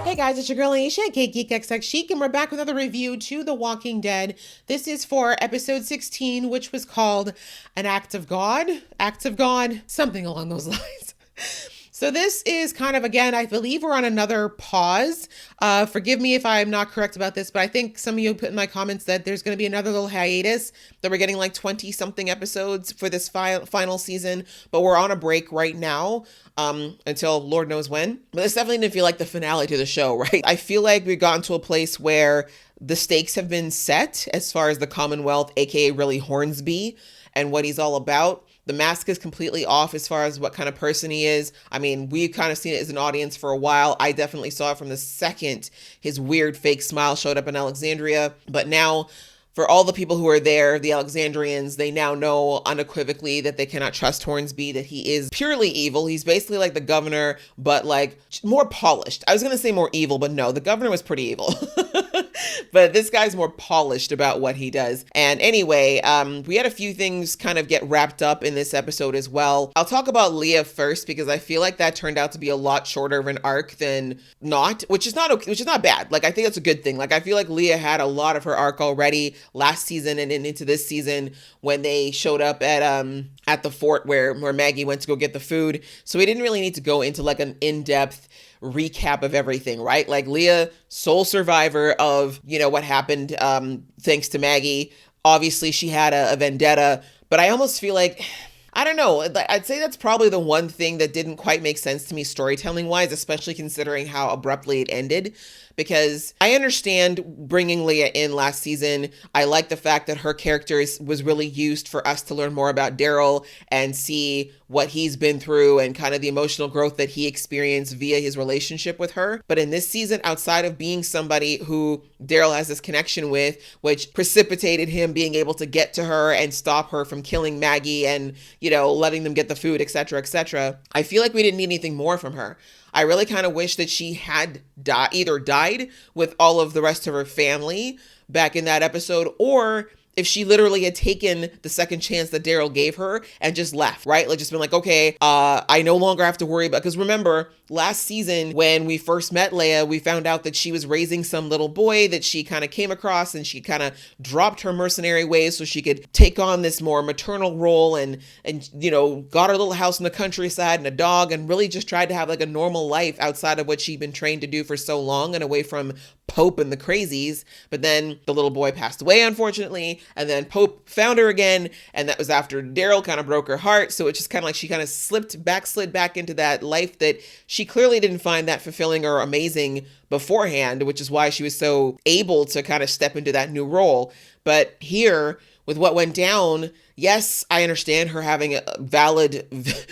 Hey guys, it's your girl Aisha, aka Geek XX Chic, and we're back with another review to The Walking Dead. This is for episode 16, which was called An Act of God, something along those lines. So this is kind of, again, I believe we're on another pause. Forgive me if I'm not correct about this, but I think some of you put in my comments that there's going to be another little hiatus, that we're getting like 20 something episodes for this final season, but we're on a break right now until Lord knows when. But this definitely didn't feel like the finale to the show, right? I feel like we've gotten to a place where the stakes have been set as far as the Commonwealth, aka really Hornsby, and what he's all about. The mask is completely off as far as what kind of person he is. I mean, we've kind of seen it as an audience for a while. I definitely saw it from the second his weird fake smile showed up in Alexandria. But now, for all the people who are there, the Alexandrians, they now know unequivocally that they cannot trust Hornsby, that he is purely evil. He's basically like the governor, but like more polished. I was going to say more evil, but no, the governor was pretty evil. But this guy's more polished about what he does. And anyway, we had a few things kind of get wrapped up in this episode as well. I'll talk about Leah first because I feel like that turned out to be a lot shorter of an arc than not, which is not okay, which is not bad. Like, I think that's a good thing. Like, I feel like Leah had a lot of her arc already last season and into this season when they showed up at the fort where Maggie went to go get the food. So we didn't really need to go into like an in-depth recap of everything, right? Like, Leah, sole survivor of, what happened thanks to Maggie. Obviously, she had a vendetta, but I almost feel like, I don't know, I'd say that's probably the one thing that didn't quite make sense to me storytelling wise, especially considering how abruptly it ended. Because I understand bringing Leah in last season. I like the fact that her character was really used for us to learn more about Daryl and see what he's been through and kind of the emotional growth that he experienced via his relationship with her. But in this season, outside of being somebody who Daryl has this connection with, which precipitated him being able to get to her and stop her from killing Maggie and, letting them get the food, etc., I feel like we didn't need anything more from her. I really kind of wish that she had either died with all of the rest of her family back in that episode, or if she literally had taken the second chance that Daryl gave her and just left, right? Like, just been like, okay, I no longer have to worry about, because remember last season when we first met Leah, we found out that she was raising some little boy that she kind of came across, and she kind of dropped her mercenary ways so she could take on this more maternal role and got her little house in the countryside and a dog, and really just tried to have like a normal life outside of what she'd been trained to do for so long and away from Pope and the crazies. But then the little boy passed away, unfortunately, and then Pope found her again, and that was after Daryl kind of broke her heart. So it's just kind of like she kind of slid back into that life that she clearly didn't find that fulfilling or amazing beforehand, which is why she was so able to kind of step into that new role. But here, with what went down, yes, I understand her having a valid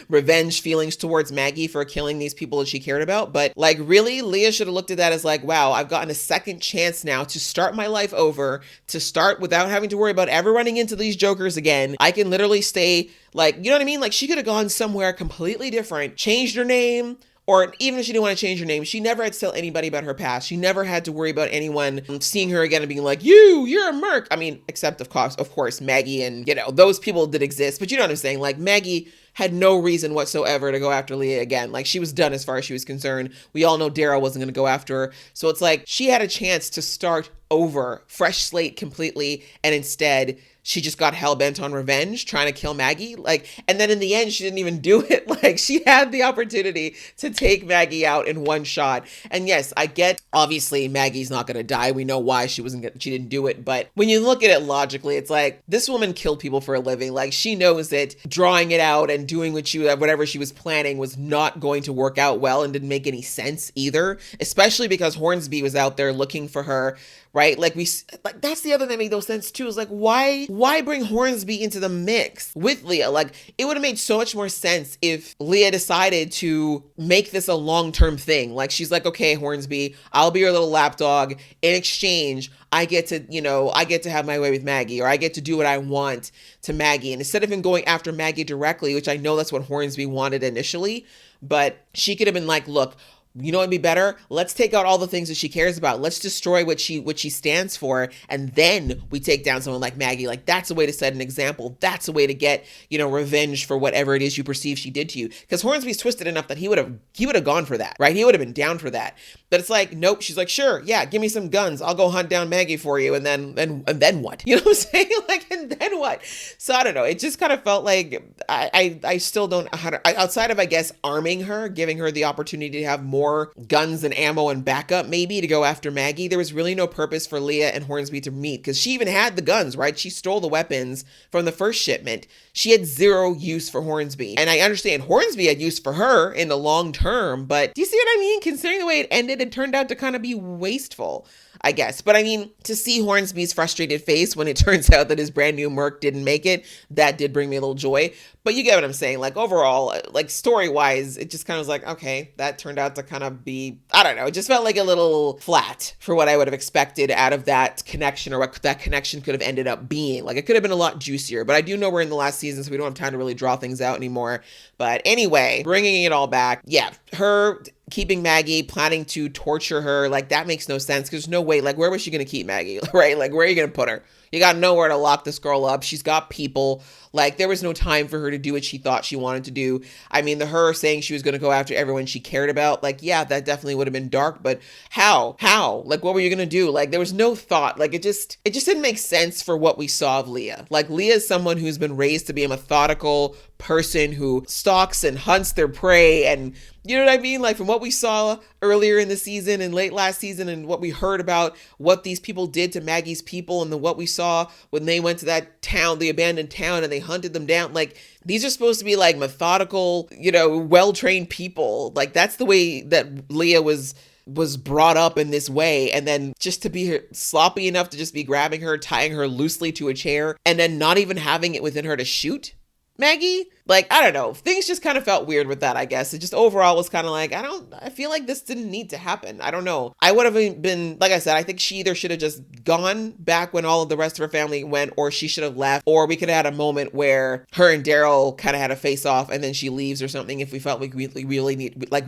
revenge feelings towards Maggie for killing these people that she cared about. But like, really, Leah should have looked at that as like, wow, I've gotten a second chance now to start my life over, to start without having to worry about ever running into these jokers again. I can literally stay, like, you know what I mean? Like, she could have gone somewhere completely different, changed her name. Or even if she didn't want to change her name, she never had to tell anybody about her past. She never had to worry about anyone seeing her again and being like, you're a merc. I mean, except of course, Maggie and, those people did exist. But you know what I'm saying? Like, Maggie had no reason whatsoever to go after Leah again. Like, she was done as far as she was concerned. We all know Daryl wasn't going to go after her. So it's like she had a chance to start over, fresh slate completely. And instead, she just got hell-bent on revenge, trying to kill Maggie. Like, and then in the end, she didn't even do it. Like, she had the opportunity to take Maggie out in one shot. And yes, I get, obviously, Maggie's not going to die. We know why she didn't do it. But when you look at it logically, it's like, this woman killed people for a living. Like, she knows that drawing it out and doing whatever she was planning was not going to work out well and didn't make any sense either. Especially because Hornsby was out there looking for her, right? Like, that's the other thing that made no sense too, is like, why bring Hornsby into the mix with Leah? Like, it would have made so much more sense if Leah decided to make this a long-term thing. Like, she's like, okay, Hornsby, I'll be your little lapdog. In exchange, I get to have my way with Maggie, or I get to do what I want to Maggie. And instead of him going after Maggie directly, which I know that's what Hornsby wanted initially, but she could have been like, look, You know what'd be better? Let's take out all the things that she cares about. Let's destroy what she stands for, and then we take down someone like Maggie. Like, that's a way to set an example. That's a way to get, revenge for whatever it is you perceive she did to you. Because Hornsby's twisted enough that he would have gone for that, right? He would have been down for that. But it's like, nope. She's like, sure, yeah, give me some guns. I'll go hunt down Maggie for you, and then what? You know what I'm saying? Like, and then what? So I don't know. It just kind of felt like I still don't outside of, I guess, arming her, giving her the opportunity to have more guns and ammo and backup maybe to go after Maggie. There was really no purpose for Leah and Hornsby to meet because she even had the guns, right? She stole the weapons from the first shipment. She had zero use for Hornsby. And I understand Hornsby had use for her in the long term, but do you see what I mean? Considering the way it ended, it turned out to kind of be wasteful, I guess. But I mean, to see Hornsby's frustrated face when it turns out that his brand new Merc didn't make it, that did bring me a little joy. But you get what I'm saying. Like, overall, like, story-wise, it just kind of was like, okay, that turned out to kind of be, I don't know, it just felt like a little flat for what I would have expected out of that connection, or what that connection could have ended up being. Like, it could have been a lot juicier. But I do know we're in the last season, so we don't have time to really draw things out anymore. But anyway, bringing it all back, yeah, her keeping Maggie, planning to torture her, like, that makes no sense, because there's no way, like, where was she going to keep Maggie, right? Like, where are you going to put her? You got nowhere to lock this girl up. She's got people. Like, there was no time for her to do what she thought she wanted to do. I mean, her saying she was going to go after everyone she cared about, like, yeah, that definitely would have been dark, but how? Like, what were you going to do? Like, there was no thought. Like, it just didn't make sense for what we saw of Leah. Like, Leah is someone who's been raised to be a methodical person who stalks and hunts their prey, and you know what I mean? Like, from what we saw earlier in the season and late last season, and what we heard about what these people did to Maggie's people, and then what we saw when they went to that town, the abandoned town, and they hunted them down. Like, these are supposed to be like methodical, well-trained people. Like, that's the way that Leah was brought up in this way. And then just to be sloppy enough to just be grabbing her, tying her loosely to a chair, and then not even having it within her to shoot Maggie. Like, I don't know. Things just kind of felt weird with that, I guess. It just overall was kind of like, I feel like this didn't need to happen. I don't know. I would have been, like I said, I think she either should have just gone back when all of the rest of her family went, or she should have left, or we could have had a moment where her and Daryl kind of had a face off and then she leaves or something if we felt like we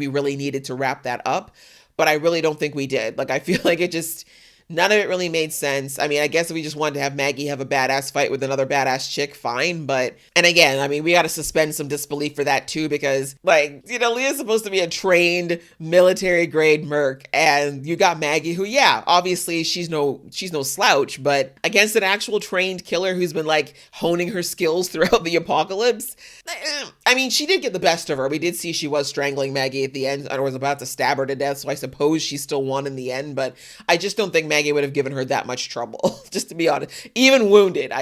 really needed to wrap that up. But I really don't think we did. Like, I feel like none of it really made sense. I mean, I guess if we just wanted to have Maggie have a badass fight with another badass chick, fine. But, and again, I mean, we got to suspend some disbelief for that too, because, like, Leah's supposed to be a trained military grade merc, and you got Maggie who, yeah, obviously she's no slouch, but against an actual trained killer who's been, like, honing her skills throughout the apocalypse. I mean, she did get the best of her. We did see she was strangling Maggie at the end, and was about to stab her to death, so I suppose she still won in the end, but I just don't think Maggie would have given her that much trouble, just to be honest. Even wounded,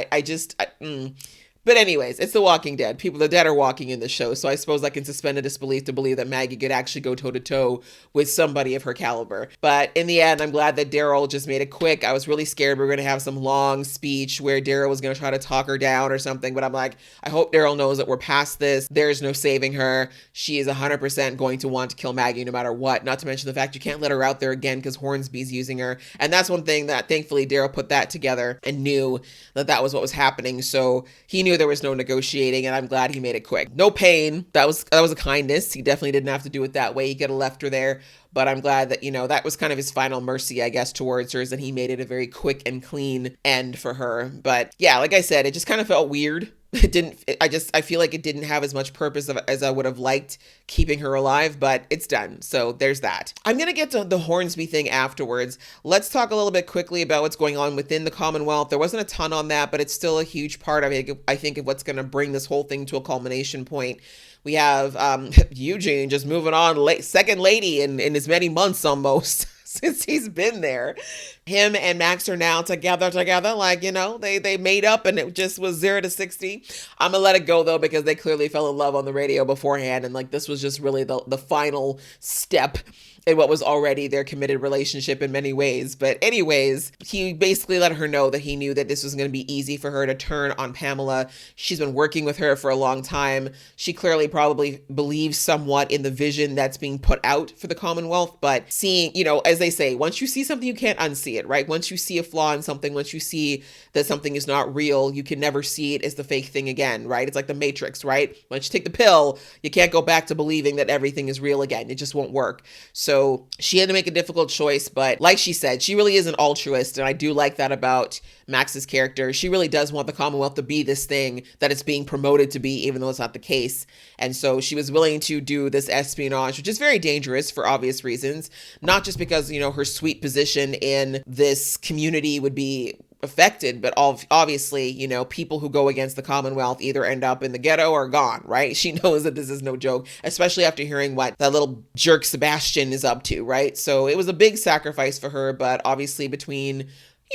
But anyways, it's The Walking Dead. The dead are walking in the show, so I suppose I can suspend a disbelief to believe that Maggie could actually go toe-to-toe with somebody of her caliber. But in the end, I'm glad that Daryl just made it quick. I was really scared we were going to have some long speech where Daryl was going to try to talk her down or something, but I'm like, I hope Daryl knows that we're past this. There's no saving her. She is 100% going to want to kill Maggie no matter what, not to mention the fact you can't let her out there again because Hornsby's using her. And that's one thing that, thankfully, Daryl put that together and knew that was what was happening, so he knew there was no negotiating, and I'm glad he made it quick. No pain. That was a kindness. He definitely didn't have to do it that way. He could have left her there, but I'm glad that, that was kind of his final mercy, I guess, towards her, is that he made it a very quick and clean end for her. But yeah, like I said, it just kind of felt weird. I feel like it didn't have as much purpose as I would have liked keeping her alive, but it's done. So there's that. I'm going to get to the Hornsby thing afterwards. Let's talk a little bit quickly about what's going on within the Commonwealth. There wasn't a ton on that, but it's still a huge part of it, I think, of what's going to bring this whole thing to a culmination point. We have Eugene just moving on, second lady in as many months almost. Since he's been there. Him and Max are now together, like, they made up, and it just was 0 to 60. I'm gonna let it go though, because they clearly fell in love on the radio beforehand, and like, this was just really the final step in what was already their committed relationship in many ways. But anyways, he basically let her know that he knew that this was going to be easy for her to turn on Pamela. She's been working with her for a long time. She clearly probably believes somewhat in the vision that's being put out for the Commonwealth, but seeing, as they say, once you see something, you can't unsee it, right? Once you see a flaw in something, once you see that something is not real, you can never see it as the fake thing again, right? It's like the Matrix, right? Once you take the pill, you can't go back to believing that everything is real again. It just won't work. So So she had to make a difficult choice, but like she said, she really is an altruist, and I do like that about Max's character. She really does want the Commonwealth to be this thing that it's being promoted to be, even though it's not the case. And so she was willing to do this espionage, which is very dangerous for obvious reasons, not just because, her sweet position in this community would be affected, but obviously, people who go against the Commonwealth either end up in the ghetto or gone, right? She knows that this is no joke, especially after hearing what that little jerk Sebastian is up to, right? So it was a big sacrifice for her, but obviously between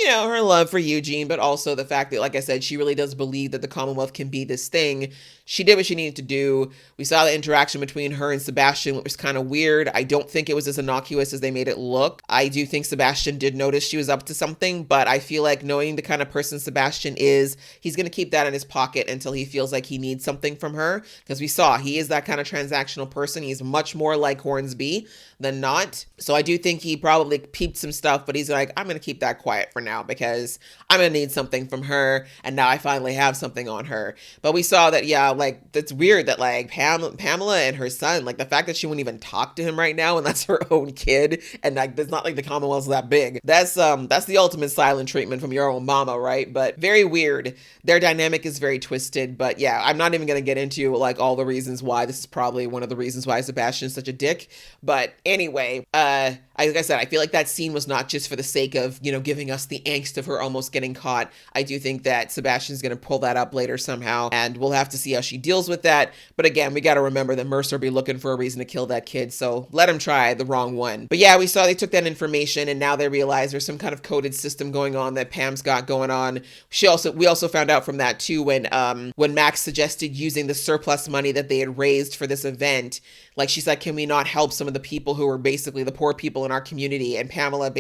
her love for Eugene, but also the fact that, like I said, she really does believe that the Commonwealth can be this thing. She did what she needed to do. We saw the interaction between her and Sebastian, which was kind of weird. I don't think it was as innocuous as they made it look. I do think Sebastian did notice she was up to something, but I feel like knowing the kind of person Sebastian is, he's going to keep that in his pocket until he feels like he needs something from her, because we saw he is that kind of transactional person. He's much more like Hornsby than not. So I do think he probably peeped some stuff, but he's like, I'm going to keep that quiet for now because I'm going to need something from her. And now I finally have something on her. But we saw that, it's weird that Pamela and her son, the fact that she wouldn't even talk to him right now, and that's her own kid. And it's not like the Commonwealth's that big. That's the ultimate silent treatment from your own mama, right? But very weird. Their dynamic is very twisted. But yeah, I'm not even going to get into all the reasons why. This is probably one of the reasons why Sebastian is such a dick. But anyway, like I said, I feel like that scene was not just for the sake of, giving us the angst of her almost getting caught. I do think that Sebastian's going to pull that up later somehow, and we'll have to see how she deals with that. But again, we got to remember that Mercer will be looking for a reason to kill that kid, so let him try the wrong one. But yeah, we saw they took that information, and now they realize there's some kind of coded system going on that Pam's got going on. We also found out from that too when Max suggested using the surplus money that they had raised for this event. She's like, can we not help some of the people who are basically the poor people in our community? And Pamela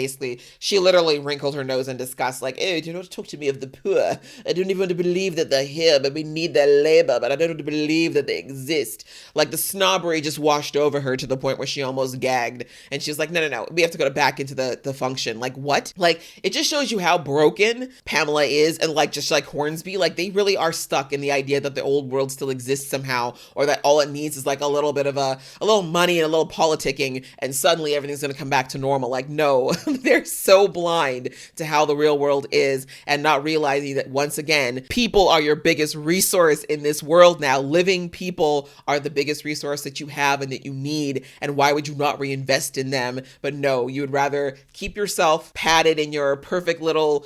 she literally wrinkled her nose in disgust, oh, do not talk to me of the poor. I don't even want to believe that they're here, but we need their labor, but I don't want to believe that they exist. The snobbery just washed over her to the point where she almost gagged. And she's like, no, we have to go back into the function. What? It just shows you how broken Pamela is, and just like Hornsby, they really are stuck in the idea that the old world still exists somehow, or that all it needs is a little bit of a little money and a little politicking, and suddenly everything's going to come back to normal. No, they're so blind to how the real world is, and not realizing that, once again, people are your biggest resource in this world now. Living people are the biggest resource that you have and that you need, and why would you not reinvest in them? But no, you would rather keep yourself padded in your perfect little,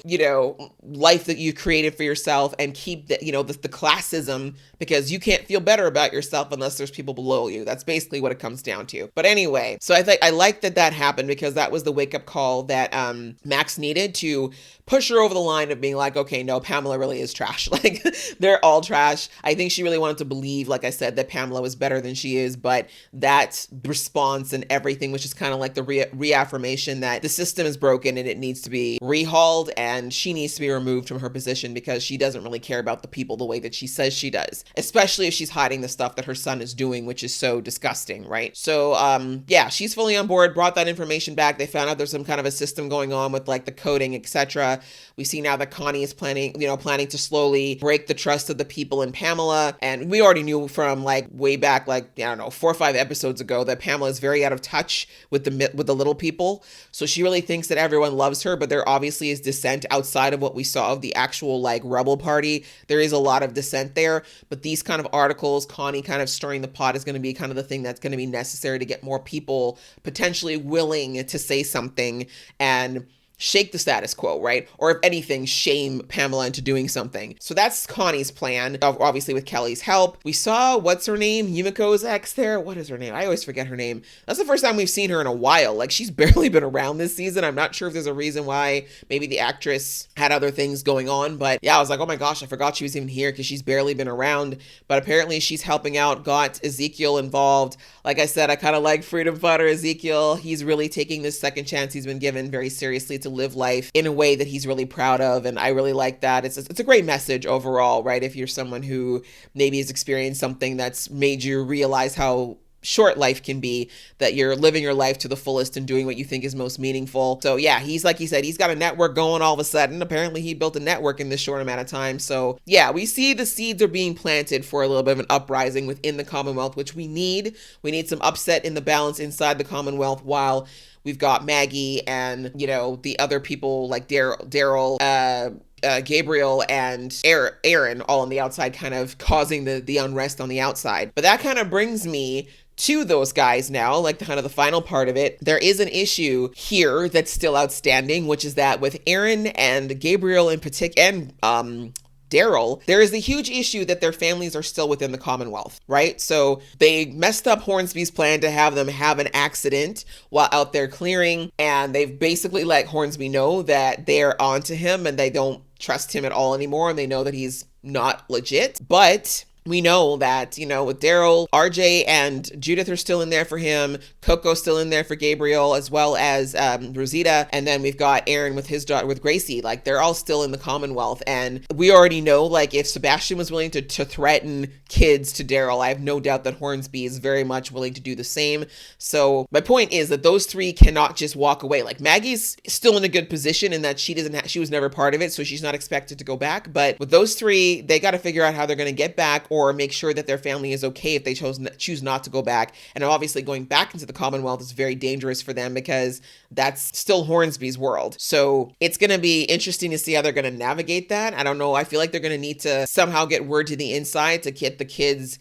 life that you created for yourself, and keep the classism, because you can't feel better about yourself unless there's people below you. That's basically what it comes down to. But anyway, so I like that happened, because that was the wake-up call that Max needed to push her over the line of being okay, no, Pamela really is trash. They're all trash. I think she really wanted to believe, like I said, that Pamela was better than she is, but that response and everything was just kind of the reaffirmation that the system is broken and it needs to be rehauled, and she needs to be removed from her position, because she doesn't really care about the people the way that she says she does, especially if she's hiding the stuff that her son is doing, which is so disgusting, right? So yeah, she's fully on board, brought that information back. They found out there's some kind of a system going on with the coding, etc. We see now that Connie is planning to slowly break the trust of the people in Pamela. And we already knew from way back, 4 or 5 episodes ago, that Pamela is very out of touch with the little people. So she really thinks that everyone loves her, but there obviously is dissent outside of what we saw of the actual rebel party. There is a lot of dissent there, but these kind of articles, Connie kind of stirring the pot, is going to be kind of the thing that's going to be necessary to get more people potentially willing to say something and shake the status quo, right? Or if anything, shame Pamela into doing something. So that's Connie's plan, obviously with Kelly's help. We saw, what's her name? Yumiko's ex there. What is her name? I always forget her name. That's the first time we've seen her in a while. She's barely been around this season. I'm not sure if there's a reason why. Maybe the actress had other things going on, but yeah, I was oh my gosh, I forgot she was even here, because she's barely been around. But apparently she's helping out, got Ezekiel involved. Like I said, I kind of like Freedom Fighter Ezekiel. He's really taking this second chance he's been given very seriously to live life in a way that he's really proud of, and I really like that. It's a great message overall, right? If you're someone who maybe has experienced something that's made you realize how short life can be, that you're living your life to the fullest and doing what you think is most meaningful. So yeah, he's like he said, he's got a network going all of a sudden. Apparently he built a network in this short amount of time. So yeah, we see the seeds are being planted for a little bit of an uprising within the Commonwealth, which we need. We need some upset in the balance inside the Commonwealth, while we've got Maggie and, you know, the other people like Daryl, Gabriel and Aaron all on the outside, kind of causing the unrest on the outside. But that kind of brings me to those guys now, like the kind of the final part of it. There is an issue here that's still outstanding, which is that with Aaron and Gabriel in particular, and Daryl, there is the huge issue that their families are still within the Commonwealth, right? So they messed up Hornsby's plan to have them have an accident while out there clearing, and they've basically let Hornsby know that they're onto him and they don't trust him at all anymore, and they know that he's not legit. But we know that, you know, with Daryl, RJ and Judith are still in there for him. Coco's still in there for Gabriel, as well as Rosita. And then we've got Aaron with his daughter, with Gracie. Like, they're all still in the Commonwealth. And we already know, like, if Sebastian was willing to threaten kids to Daryl, I have no doubt that Hornsby is very much willing to do the same. So my point is that those three cannot just walk away. Like, Maggie's still in a good position in that she was never part of it, so she's not expected to go back. But with those three, they got to figure out how they're going to get back, or make sure that their family is okay if they choose not to go back. And obviously going back into the Commonwealth is very dangerous for them, because that's still Hornsby's world. So it's going to be interesting to see how they're going to navigate that. I don't know. I feel like they're going to need to somehow get word to the inside to get the kids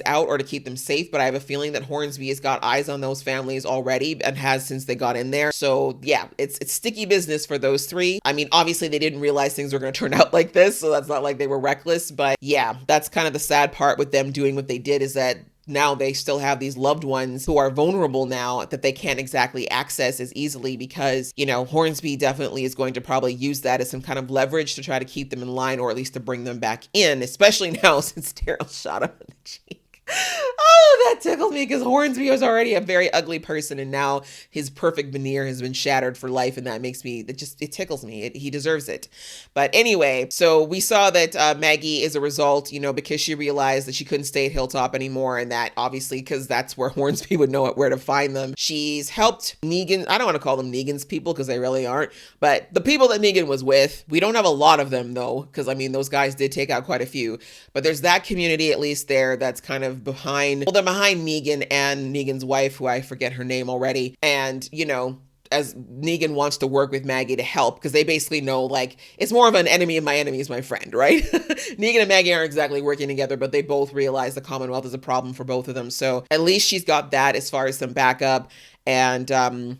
out or to keep them safe. But I have a feeling that Hornsby has got eyes on those families already, and has since they got in there. So yeah, it's sticky business for those three. I mean, obviously they didn't realize things were going to turn out like this, so that's not like they were reckless. But yeah, that's kind of the sad part with them doing what they did, is that now they still have these loved ones who are vulnerable now, that they can't exactly access as easily, because, you know, Hornsby definitely is going to probably use that as some kind of leverage to try to keep them in line, or at least to bring them back in, especially now since Daryl shot him in the cheek. Oh, that tickled me, because Hornsby was already a very ugly person, and now his perfect veneer has been shattered for life, and that makes me, it tickles me. He deserves it. But anyway, so we saw that Maggie is a result, you know, because she realized that she couldn't stay at Hilltop anymore, and that obviously, because that's where Hornsby would know where to find them. She's helped Negan. I don't want to call them Negans people, because they really aren't, but the people that Negan was with, we don't have a lot of them though, because I mean, those guys did take out quite a few, but there's that community at least there that's kind of behind Negan and Negan's wife, who I forget her name already. And, you know, as Negan wants to work with Maggie to help, because they basically know, like, it's more of an enemy of my enemy is my friend, right? Negan and Maggie aren't exactly working together, but they both realize the Commonwealth is a problem for both of them. So at least she's got that as far as some backup. And,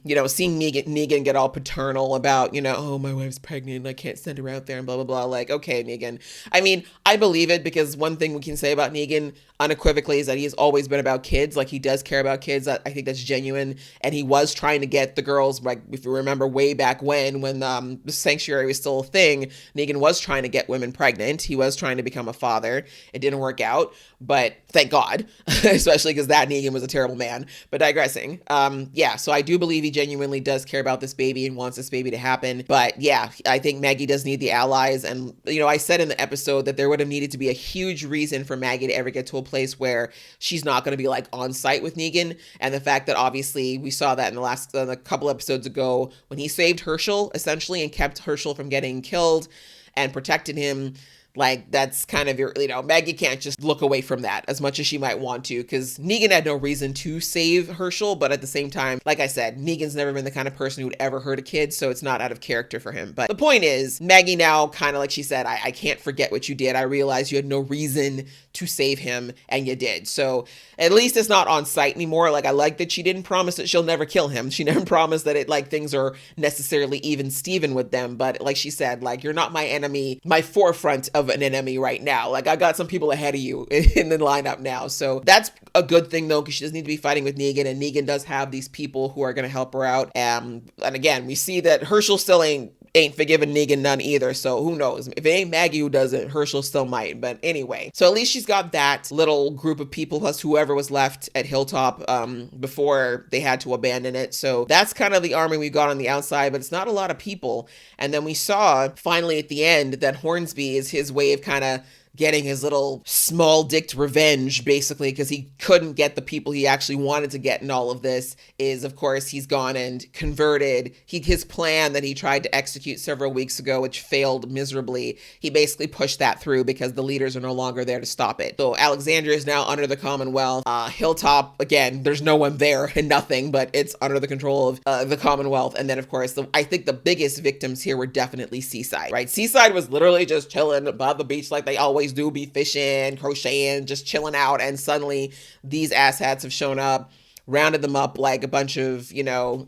you know, seeing Negan get all paternal about, you know, oh, my wife's pregnant, I can't send her out there, and blah, blah, blah. Like, okay, Negan. I mean, I believe it, because one thing we can say about Negan unequivocally is that he has always been about kids. Like, he does care about kids. I think that's genuine. And he was trying to get the girls, like, if you remember way back when the sanctuary was still a thing, Negan was trying to get women pregnant. He was trying to become a father. It didn't work out, but thank God, especially because that Negan was a terrible man. But digressing. Yeah, so I do believe he genuinely does care about this baby and wants this baby to happen. But yeah, I think Maggie does need the allies. And, you know, I said in the episode that there would have needed to be a huge reason for Maggie to ever get to a place where she's not going to be like on site with Negan. And the fact that obviously we saw that in a couple episodes ago when he saved Herschel essentially and kept Herschel from getting killed and protected him. Like, that's kind of, you know, Maggie can't just look away from that as much as she might want to, because Negan had no reason to save Herschel. But at the same time, like I said, Negan's never been the kind of person who would ever hurt a kid, so it's not out of character for him. But the point is, Maggie now kind of, like she said, I can't forget what you did. I realized you had no reason to save him, and you did. So at least it's not on site anymore. Like, I like that she didn't promise that she'll never kill him. She never promised that things are necessarily even Steven with them. But like she said, like, you're not my enemy, my forefront of an enemy right now. Like, I got some people ahead of you in the lineup now. So that's a good thing though, because she doesn't need to be fighting with Negan, and Negan does have these people who are going to help her out. And again, we see that Herschel still ain't forgiven Negan none either. So who knows? If it ain't Maggie who does it, Herschel still might. But anyway, so at least she's got that little group of people plus whoever was left at Hilltop before they had to abandon it. So that's kind of the army we got on the outside, but it's not a lot of people. And then we saw finally at the end that Hornsby is his way of kind of getting his little small-dicked revenge, basically, because he couldn't get the people he actually wanted to get in all of this, is, of course, he's gone and converted his plan that he tried to execute several weeks ago, which failed miserably. He basically pushed that through because the leaders are no longer there to stop it. So Alexandria is now under the Commonwealth. Hilltop, again, there's no one there and nothing, but it's under the control of the Commonwealth. And then, of course, I think the biggest victims here were definitely Seaside, right? Seaside was literally just chilling by the beach like they always do, be fishing, crocheting, just chilling out. And suddenly these asshats have shown up, rounded them up like a bunch of,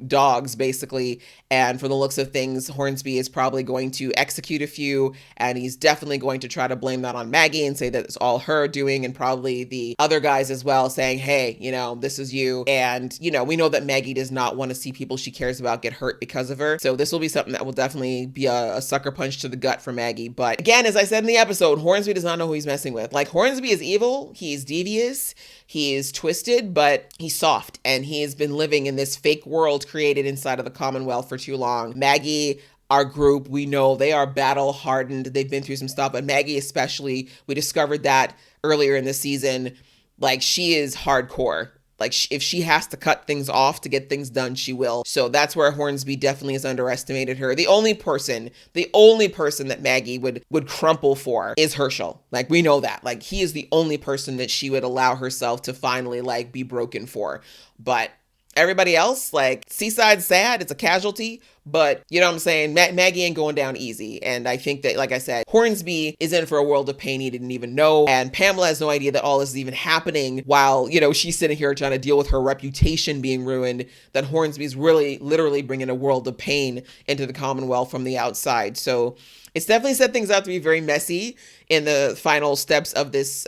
dogs, basically. And for the looks of things, Hornsby is probably going to execute a few, and he's definitely going to try to blame that on Maggie and say that it's all her doing, and probably the other guys as well, saying, hey, this is you. And, we know that Maggie does not want to see people she cares about get hurt because of her. So this will be something that will definitely be a sucker punch to the gut for Maggie. But again, as I said in the episode, Hornsby does not know who he's messing with. Like, Hornsby is evil, he's devious, he is twisted, but he's soft, and he has been living in this fake world created inside of the Commonwealth for too long. Maggie, our group, we know they are battle hardened. They've been through some stuff, but Maggie especially, we discovered that earlier in the season, like, she is hardcore. Like, if she has to cut things off to get things done, she will. So that's where Hornsby definitely has underestimated her. The only person that Maggie would crumple for is Herschel. Like, we know that. Like, he is the only person that she would allow herself to finally, like, be broken for. But everybody else, like, Seaside's sad, it's a casualty, but you know what I'm saying? Maggie ain't going down easy. And I think that, like I said, Hornsby is in for a world of pain he didn't even know. And Pamela has no idea that all this is even happening while, she's sitting here trying to deal with her reputation being ruined, that Hornsby's really literally bringing a world of pain into the Commonwealth from the outside. So it's definitely set things out to be very messy in the final steps of this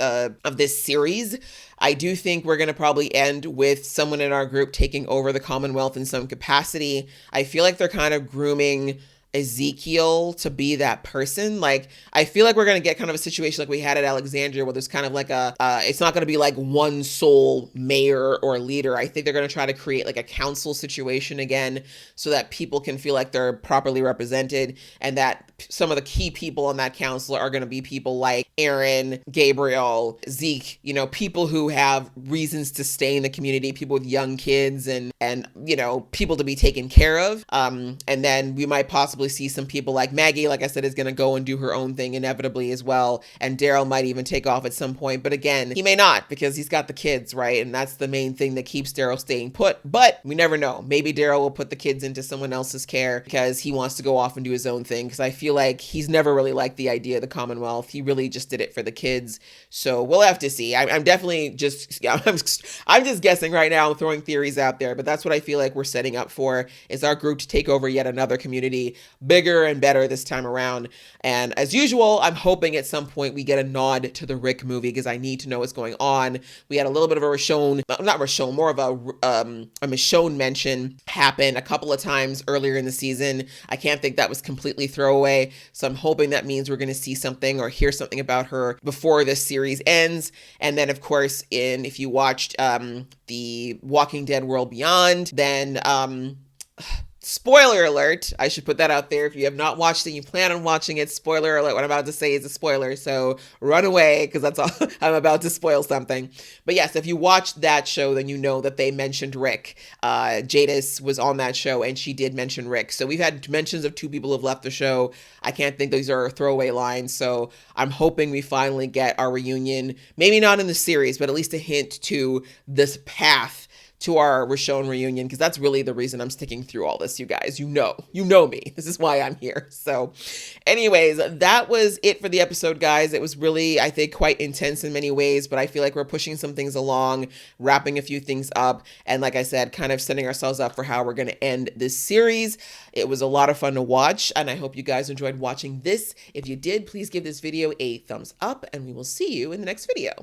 series. I do think we're going to probably end with someone in our group taking over the Commonwealth in some capacity. I feel like they're kind of grooming Ezekiel to be that person. Like, I feel like we're going to get kind of a situation like we had at Alexandria, where there's kind of like it's not going to be like one sole mayor or leader. I think they're going to try to create like a council situation again, so that people can feel like they're properly represented, and that some of the key people on that council are going to be people like Aaron, Gabriel, Zeke, people who have reasons to stay in the community, people with young kids and people to be taken care of. And then we might possibly see some people like Maggie, like I said, is going to go and do her own thing inevitably as well. And Daryl might even take off at some point. But again, he may not, because he's got the kids, right? And that's the main thing that keeps Daryl staying put. But we never know. Maybe Daryl will put the kids into someone else's care because he wants to go off and do his own thing. Because I feel like he's never really liked the idea of the Commonwealth. He really just did it for the kids. So we'll have to see. I'm definitely just, I'm just guessing right now. I'm throwing theories out there, but that's what I feel like we're setting up for, is our group to take over yet another community, bigger and better this time around. And as usual, I'm hoping at some point we get a nod to the Rick movie, because I need to know what's going on. We had a little bit of a more of a Michonne mention happen a couple of times earlier in the season. I can't think that was completely throwaway. So I'm hoping that means we're going to see something or hear something about her before this series ends. And then, of course, if you watched the Walking Dead World Beyond, then spoiler alert, I should put that out there. If you have not watched it, you plan on watching it, spoiler alert, what I'm about to say is a spoiler, so run away, because that's all. I'm about to spoil something. But yes, if you watched that show, then you know that they mentioned Rick. Jadis was on that show, and she did mention Rick. So we've had mentions of 2 people who have left the show. I can't think those are throwaway lines, so I'm hoping we finally get our reunion, maybe not in the series, but at least a hint to this path to our Michonne reunion, because that's really the reason I'm sticking through all this, you guys. You know me. This is why I'm here. So anyways, that was it for the episode, guys. It was really, I think, quite intense in many ways, but I feel like we're pushing some things along, wrapping a few things up, and like I said, kind of setting ourselves up for how we're going to end this series. It was a lot of fun to watch, and I hope you guys enjoyed watching this. If you did, please give this video a thumbs up, and we will see you in the next video.